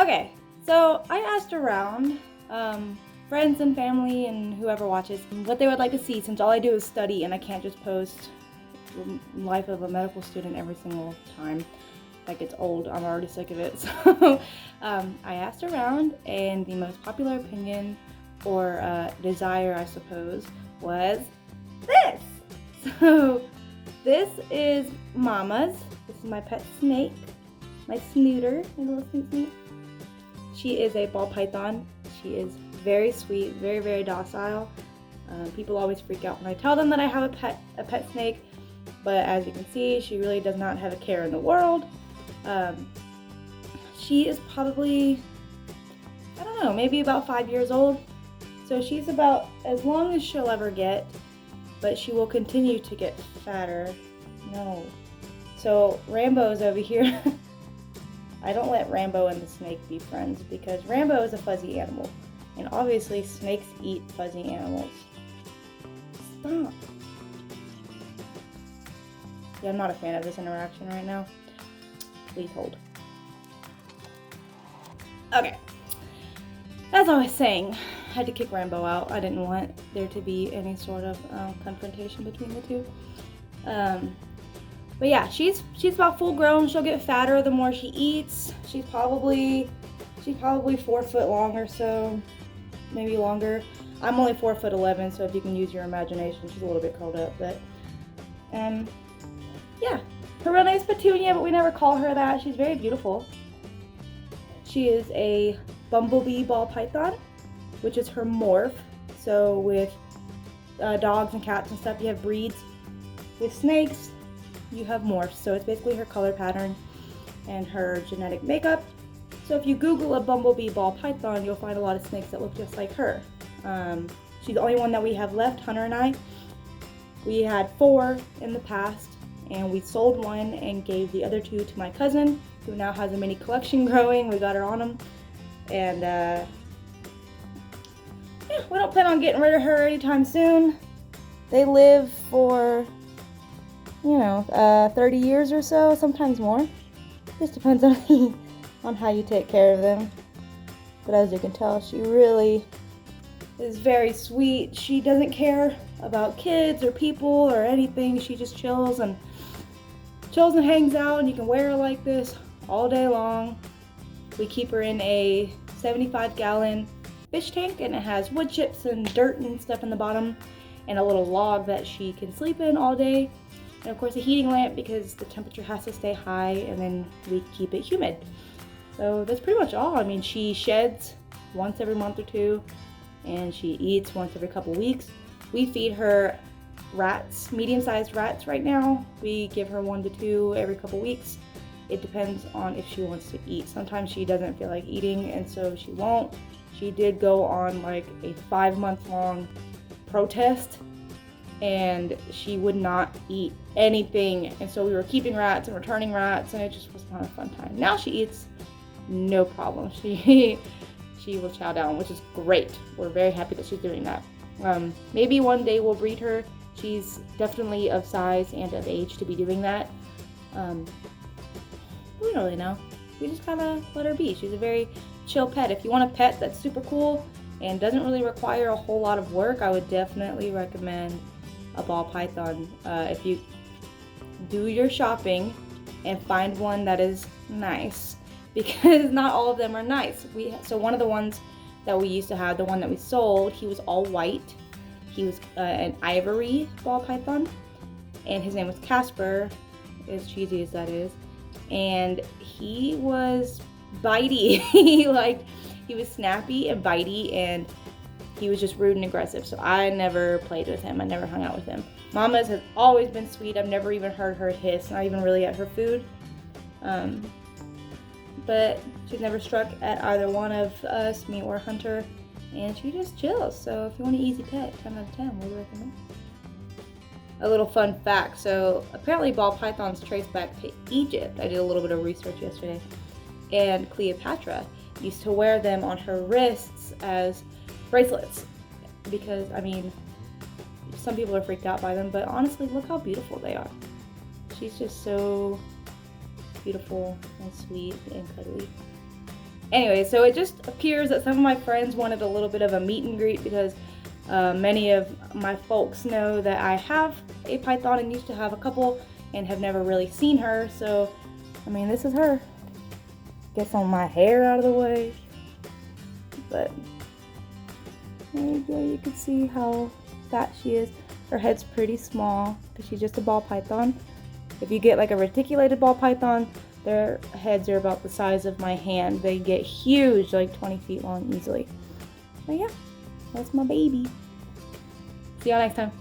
Okay, so I asked around friends and family and whoever watches what they would like to see, since all I do is study and I can't just post life of a medical student every single time. That gets old. I'm already sick of it. So I asked around, and the most popular opinion or desire, I suppose, was this. So this is Mama's. This is my pet snake, my snooter, my little snake. She is a ball python. She is very sweet, very, very docile. People always freak out when I tell them that I have a pet snake, but as you can see, she really does not have a care in the world. She is probably, I don't know, maybe about 5 years old. So she's about as long as she'll ever get, but she will continue to get fatter. No. So Rambo's over here. I don't let Rambo and the snake be friends because Rambo is a fuzzy animal. And obviously snakes eat fuzzy animals. Stop. Yeah, I'm not a fan of this interaction right now. Please hold. Okay. As I was saying, I had to kick Rambo out. I didn't want there to be any sort of confrontation between the two. But yeah, she's about full grown. She'll get fatter the more she eats. She's probably 4 foot long or so, maybe longer. I'm only 4'11", so if you can use your imagination, she's a little bit curled up. But yeah, her real name is Petunia, but we never call her that. She's very beautiful. She is a bumblebee ball python, which is her morph. So with dogs and cats and stuff, you have breeds. With snakes, you have morphs. So it's basically her color pattern and her genetic makeup. So if you Google a bumblebee ball python, you'll find a lot of snakes that look just like her. She's the only one that we have left, Hunter and I. We had 4 in the past, and we sold one and gave the other 2 to my cousin, who now has a mini collection growing. We got her on them. And yeah, we don't plan on getting rid of her anytime soon. They live for, 30 years or so, sometimes more. Just depends on how you take care of them. But as you can tell, she really is very sweet. She doesn't care about kids or people or anything. She just chills and hangs out, and you can wear her like this all day long. We keep her in a 75-gallon fish tank, and it has wood chips and dirt and stuff in the bottom, and a little log that she can sleep in all day. And of course a heating lamp because the temperature has to stay high, and then we keep it humid. So that's pretty much all. I mean, she sheds once every month or 2, and she eats once every couple weeks. We feed her rats, medium-sized rats right now. We give her 1 to 2 every couple weeks. It depends on if she wants to eat. Sometimes she doesn't feel like eating, and so she won't. She did go on like a 5-month-long protest, and she would not eat anything. And so we were keeping rats and returning rats, and it just was not a fun time. Now she eats no problem. She will chow down, which is great. We're very happy that she's doing that. Maybe one day we'll breed her. She's definitely of size and of age to be doing that. We don't really know. We just kind of let her be. She's a very chill pet. If you want a pet that's super cool and doesn't really require a whole lot of work, I would definitely recommend a ball python. If you do your shopping and find one that is nice, because not all of them are nice. So one of the ones that we used to have, the one that we sold, he was all white. He was an ivory ball python, and his name was Casper, as cheesy as that is. And he was bitey. He was snappy and bitey, and he was just rude and aggressive. So I never played with him. I never hung out with him. Mama's has always been sweet. I've never even heard her hiss, not even really at her food. But she's never struck at either one of us, me or Hunter, and she just chills. So if you want an easy pet, 10 out of 10, what do you recommend? A little fun fact, so apparently ball pythons trace back to Egypt. I did a little bit of research yesterday, and Cleopatra used to wear them on her wrists as bracelets because, I mean, some people are freaked out by them, but honestly, look how beautiful they are. She's just so beautiful and sweet and cuddly. Anyway, so it just appears that some of my friends wanted a little bit of a meet and greet because many of my folks know that I have a python and used to have a couple and have never really seen her. So, I mean, this is her. Get some of my hair out of the way. But there you go, you can see how fat she is. Her head's pretty small because she's just a ball python. If you get like a reticulated ball python, their heads are about the size of my hand. They get huge, like 20 feet long easily. But yeah, that's my baby. See y'all next time.